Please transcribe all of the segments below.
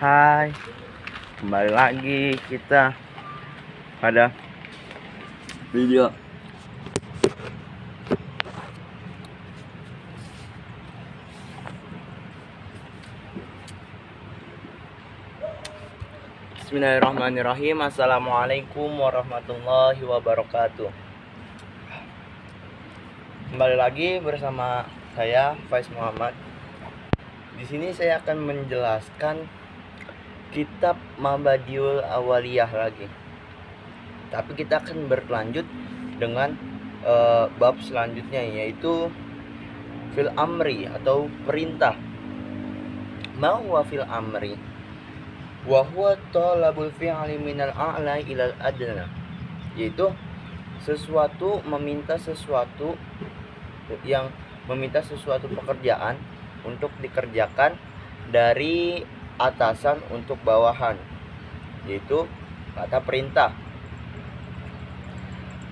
Hai, kembali lagi kita pada video Bismillahirrahmanirrahim. Assalamualaikum warahmatullahi wabarakatuh. Kembali lagi bersama saya Faiz Muhammad. Di sini saya akan menjelaskan kitab Mabadiul Awaliyah lagi. Tapi kita akan berlanjut dengan bab selanjutnya, yaitu fil amri atau perintah. Ma huwa fil amri? Wa huwa talabul fi'li minal a'la ilal adna. Yaitu sesuatu meminta sesuatu pekerjaan untuk dikerjakan dari atasan untuk bawahan, yaitu kata perintah.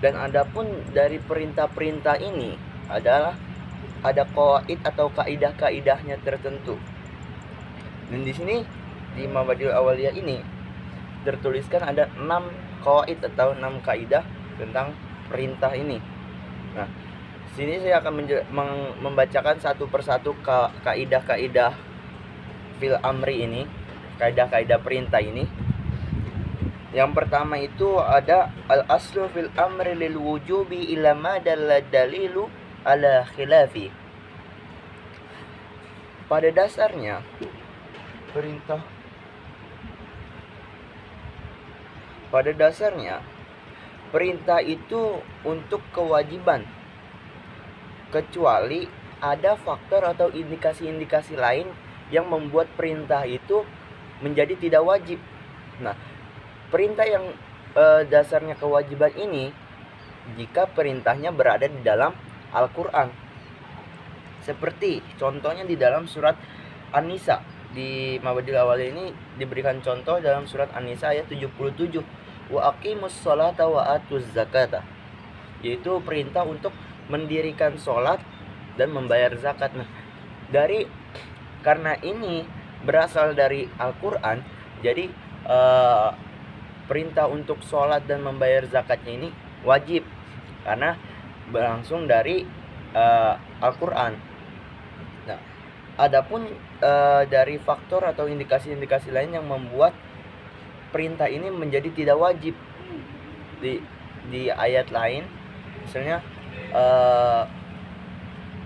Dan adapun dari perintah-perintah ini adalah ada qawaid atau kaidah-kaidahnya tertentu. Dan di sini di Mabadiul Awaliyah ini tertuliskan ada 6 qawaid atau 6 kaidah tentang perintah ini. Nah, sini saya akan membacakan satu persatu kaidah-kaidah fil amri ini, kaidah-kaidah perintah ini. Yang pertama itu ada al aslu fil amri lil wujubi ila ma dalla dalilu ala khilafi. Pada dasarnya perintah itu untuk kewajiban, kecuali ada faktor atau indikasi-indikasi lain yang membuat perintah itu menjadi tidak wajib. Nah, perintah yang dasarnya kewajiban ini jika perintahnya berada di dalam Al-Quran. Seperti contohnya di dalam surat An-Nisa. Di Mabadiul Awaliyah ini diberikan contoh dalam surat An-Nisa ayat 77. Wa aqimus sholata wa atuz zakata. Yaitu perintah untuk mendirikan sholat dan membayar zakat. Nah, karena ini berasal dari Al-Quran, jadi perintah untuk sholat dan membayar zakatnya ini wajib karena berlangsung dari Al-Quran. Nah, adapun dari faktor atau indikasi-indikasi lain yang membuat perintah ini menjadi tidak wajib di ayat lain, misalnya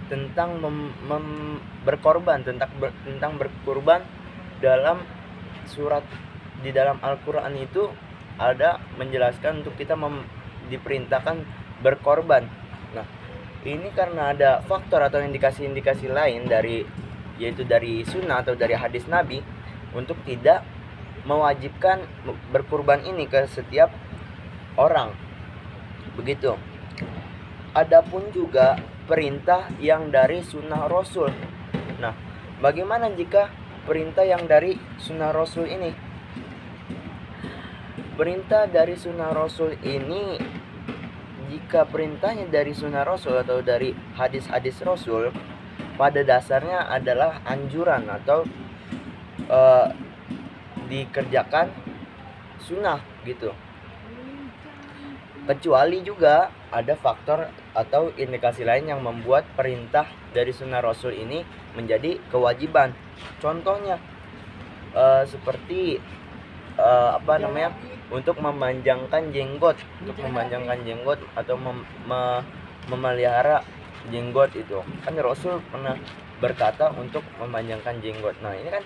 tentang berkorban, tentang berkorban dalam surat di dalam Al-Quran itu ada menjelaskan untuk kita diperintahkan berkorban. Nah, ini karena ada faktor atau indikasi-indikasi lain yaitu dari sunnah atau dari hadis Nabi untuk tidak mewajibkan berkurban ini ke setiap orang. Begitu. Adapun juga perintah yang dari sunnah Rasul. Nah, bagaimana jika perintah yang dari sunnah Rasul ini? Perintah dari sunnah Rasul ini, jika perintahnya dari sunnah Rasul atau dari hadis-hadis Rasul, pada dasarnya adalah anjuran atau dikerjakan sunnah gitu. Kecuali juga ada faktor atau indikasi lain yang membuat perintah dari sunnah Rasul ini menjadi kewajiban. Contohnya seperti untuk memanjangkan jenggot, atau memelihara jenggot itu. Kan Rasul pernah berkata untuk memanjangkan jenggot. Nah, ini kan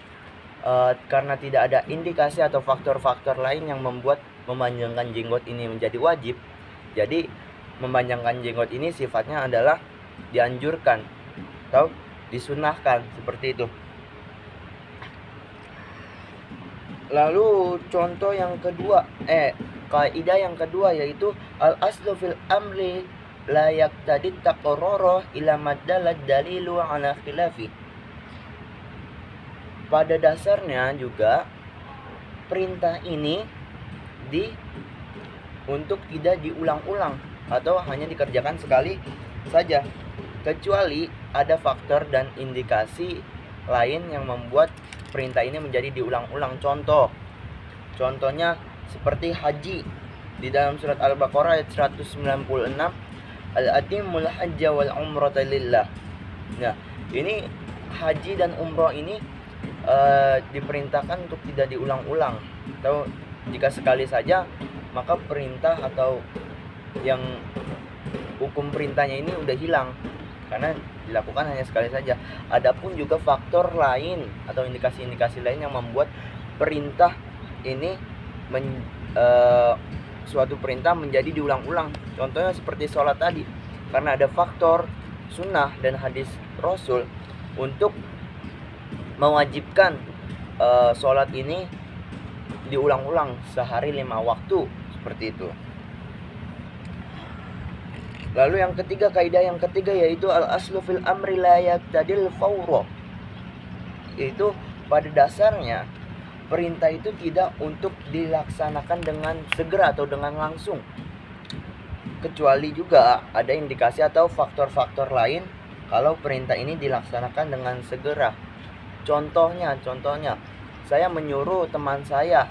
karena tidak ada indikasi atau faktor-faktor lain yang membuat memanjangkan jenggot ini menjadi wajib. Jadi memanjangkan jenggot ini sifatnya adalah dianjurkan atau disunahkan, seperti itu. Lalu contoh yang kedua, kaidah yang kedua yaitu al aslu fil amri la yaqtadi taqarrara ila maddalat dalilu ala khilafi. Pada dasarnya juga perintah ini untuk tidak diulang-ulang atau hanya dikerjakan sekali saja, kecuali ada faktor dan indikasi lain yang membuat perintah ini menjadi diulang-ulang. Contohnya seperti haji di dalam surat Al-Baqarah ayat 196, al-atimul hajja wal umrata lillah. Nah, ini haji dan umroh ini diperintahkan untuk tidak diulang-ulang, atau jika sekali saja maka perintah atau yang hukum perintahnya ini udah hilang karena dilakukan hanya sekali saja. Adapun juga faktor lain atau indikasi-indikasi lain yang membuat perintah ini suatu perintah menjadi diulang-ulang. Contohnya seperti sholat tadi, karena ada faktor sunnah dan hadis Rasul untuk mewajibkan sholat ini diulang-ulang sehari 5 waktu, seperti itu. Lalu yang ketiga, kaidah yang ketiga yaitu al-aslu fil amri la yaqtadil fawra. Yaitu pada dasarnya perintah itu tidak untuk dilaksanakan dengan segera atau dengan langsung. Kecuali juga ada indikasi atau faktor-faktor lain kalau perintah ini dilaksanakan dengan segera. Contohnya, saya menyuruh teman saya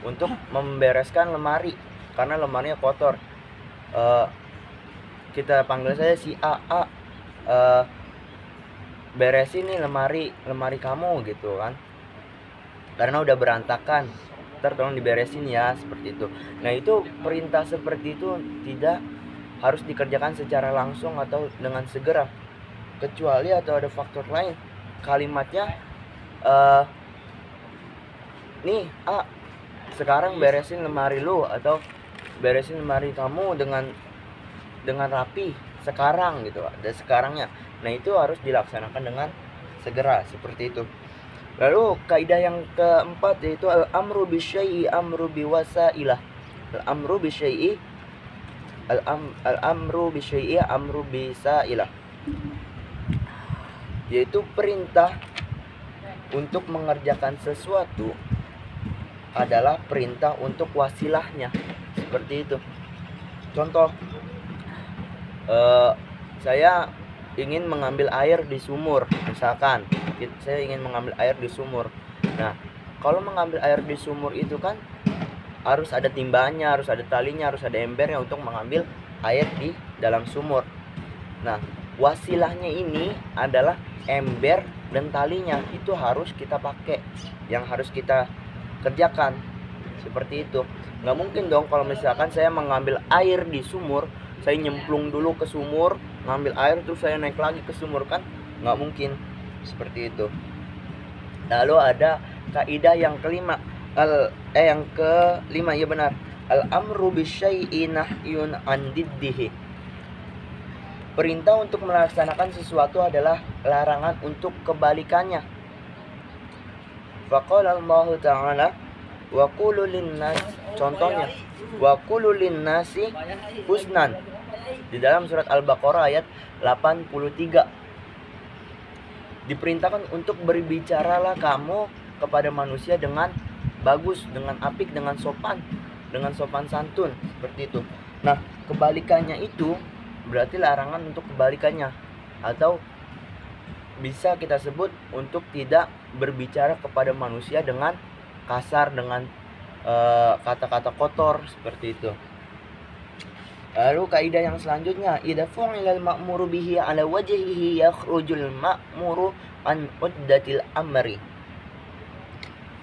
untuk membereskan lemari karena lemarinya kotor. Kita panggil saja si A, beresin nih lemari kamu gitu kan, karena udah berantakan, ntar tolong diberesin ya, seperti itu. Nah, itu perintah seperti itu tidak harus dikerjakan secara langsung atau dengan segera, kecuali atau ada faktor lain. Kalimatnya nih A, sekarang beresin lemari lu, atau beresin lemari kamu dengan rapi sekarang gitu, ada sekarangnya. Nah, itu harus dilaksanakan dengan segera, seperti itu. Lalu kaidah yang keempat yaitu al-amru bisyai'i amru biwasailah. Al-amru bisyai'i amru bisailah. Yaitu perintah untuk mengerjakan sesuatu adalah perintah untuk wasilahnya, seperti itu. Contoh, saya ingin mengambil air di sumur, misalkan saya ingin mengambil air di sumur. Nah, kalau mengambil air di sumur itu kan harus ada timbangannya, harus ada talinya, harus ada embernya untuk mengambil air di dalam sumur. Nah, wasilahnya ini adalah ember dan talinya, itu harus kita pakai, yang harus kita kerjakan, seperti itu. Nggak mungkin dong kalau misalkan saya mengambil air di sumur, saya nyemplung dulu ke sumur, ngambil air terus saya naik lagi ke sumur, kan nggak mungkin, seperti itu. Lalu ada kaidah yang kelima, yang kelima, ya benar, al-amru bisyai'i nahyun an diddihi. Perintah untuk melaksanakan sesuatu adalah larangan untuk kebalikannya. Faqala Allah Ta'ala wa qulu linnas, contohnya wa qulu linnasi husnan di dalam surat Al-Baqarah ayat 83. Diperintahkan untuk berbicaralah kamu kepada manusia dengan bagus, dengan apik, dengan sopan santun, seperti itu. Nah, kebalikannya itu berarti larangan untuk kebalikannya, atau bisa kita sebut untuk tidak berbicara kepada manusia dengan kasar, dengan kata-kata kotor, seperti itu. Lalu kaidah yang selanjutnya, idza fu'ilal ma'muru bihi ala wajhihi yakhrujul ma'muru an uddatil amri.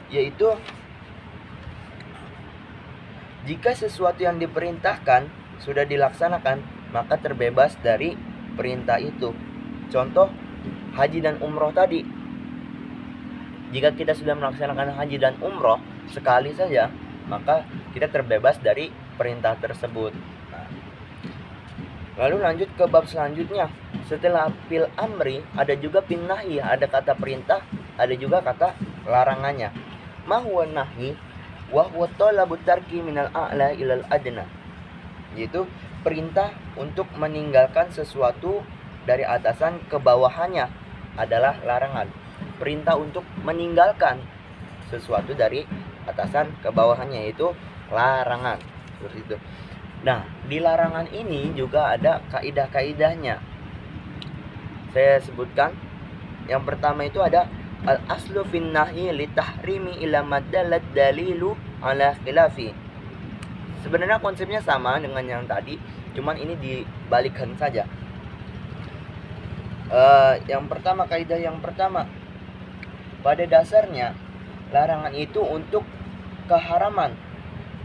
Yaitu jika sesuatu yang diperintahkan sudah dilaksanakan, maka terbebas dari perintah itu. Contoh haji dan umroh tadi. Jika kita sudah melaksanakan haji dan umroh sekali saja, maka kita terbebas dari perintah tersebut. Lalu lanjut ke bab selanjutnya. Setelah fil amri ada juga fil nahyi, ada kata perintah, ada juga kata larangannya. Ma huwa nahyi wa huwa talabu tarki minal a'la ilal adna. Yaitu perintah untuk meninggalkan sesuatu dari atasan ke bawahannya adalah larangan. Perintah untuk meninggalkan sesuatu dari atasan ke bawahannya itu larangan, seperti itu. Nah, di larangan ini juga ada kaidah-kaidahnya. Saya sebutkan Yang pertama itu ada al aslu fin nahyi li tahrimi ila maddalat dalilu ala khilafi. Sebenarnya konsepnya sama dengan yang tadi, cuman ini dibalikkan saja. Yang pertama, kaidah yang pertama, pada dasarnya larangan itu untuk keharaman,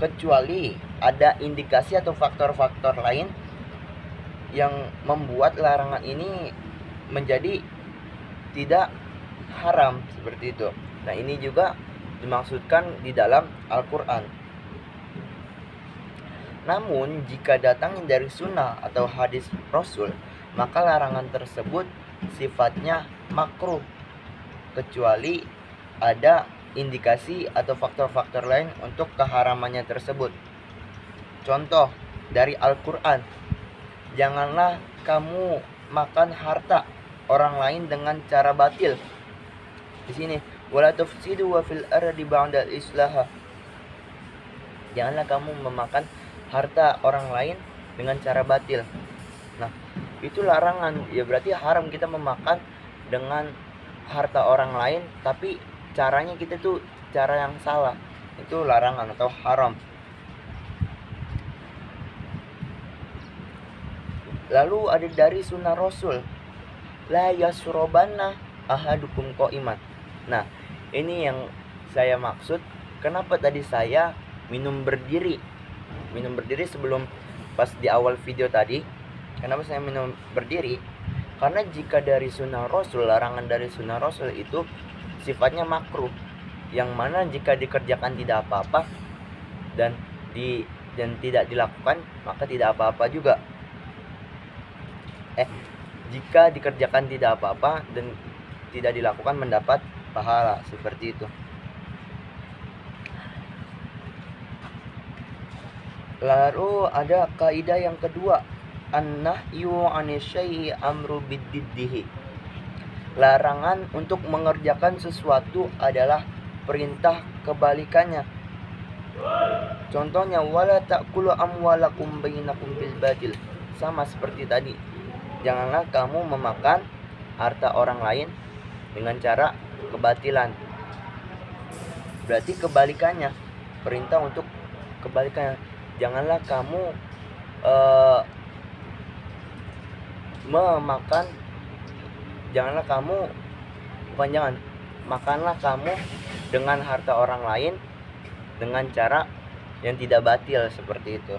kecuali ada indikasi atau faktor-faktor lain yang membuat larangan ini menjadi tidak haram, seperti itu. Nah, ini juga dimaksudkan di dalam Al-Quran. Namun, jika datang dari sunnah atau hadis Rasul, maka larangan tersebut sifatnya makruh, kecuali ada indikasi atau faktor-faktor lain untuk keharamannya tersebut. Contoh dari Al-Quran, janganlah kamu makan harta orang lain dengan cara batil. Di sini, wala tufsidu wa fil ardi ba'da islaha. Janganlah kamu memakan harta orang lain dengan cara batil. Nah, itu larangan. Ya berarti haram kita memakan dengan harta orang lain, tapi caranya kita tuh cara yang salah. Itu larangan atau haram. Lalu ada dari sunnah Rasul, la yasrobanna ahadukum qa'iman. Nah, ini yang saya maksud. Kenapa tadi saya minum berdiri sebelum pas di awal video tadi? Kenapa saya minum berdiri? Karena jika dari sunnah Rasul, larangan dari sunnah Rasul itu sifatnya makruh, yang mana jika dikerjakan tidak apa-apa dan tidak dilakukan maka tidak apa-apa juga. Jika dikerjakan tidak apa-apa dan tidak dilakukan mendapat pahala, seperti itu. Lalu ada kaidah yang kedua, an-nahyu 'ani syai'i amru biddiddihi. Larangan untuk mengerjakan sesuatu adalah perintah kebalikannya. Contohnya, wala ta'kulu amwalakum bainakum bil batil. Sama seperti tadi. Janganlah kamu memakan harta orang lain dengan cara kebatilan. Berarti kebalikannya, perintah untuk kebalikannya. Janganlah kamu makanlah kamu dengan harta orang lain dengan cara yang tidak batil, seperti itu.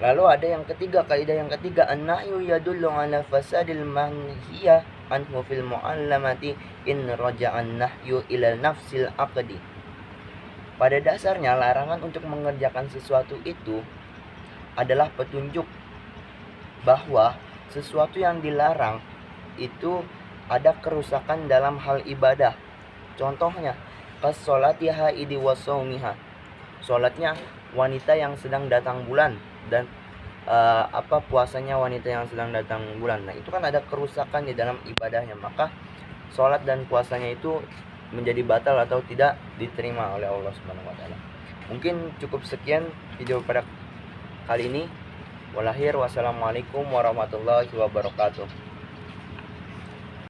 Lalu ada yang ketiga, kaidah yang ketiga, an-nahyu yadullu ala fasadil manhiya anhu fil mu'allamati in raja'an nahyu ila nafsil aqdi. Pada dasarnya larangan untuk mengerjakan sesuatu itu adalah petunjuk bahwa sesuatu yang dilarang itu ada kerusakan dalam hal ibadah. Contohnya, kas-sholatiha idi wasaumiha. Salatnya wanita yang sedang datang bulan dan puasanya wanita yang sedang datang bulan. Nah, itu kan ada kerusakan di dalam ibadahnya, maka salat dan puasanya itu menjadi batal atau tidak diterima oleh Allah Subhanahu wa taala. Mungkin cukup sekian video pada kali ini. Wassalamualaikum warahmatullahi wabarakatuh.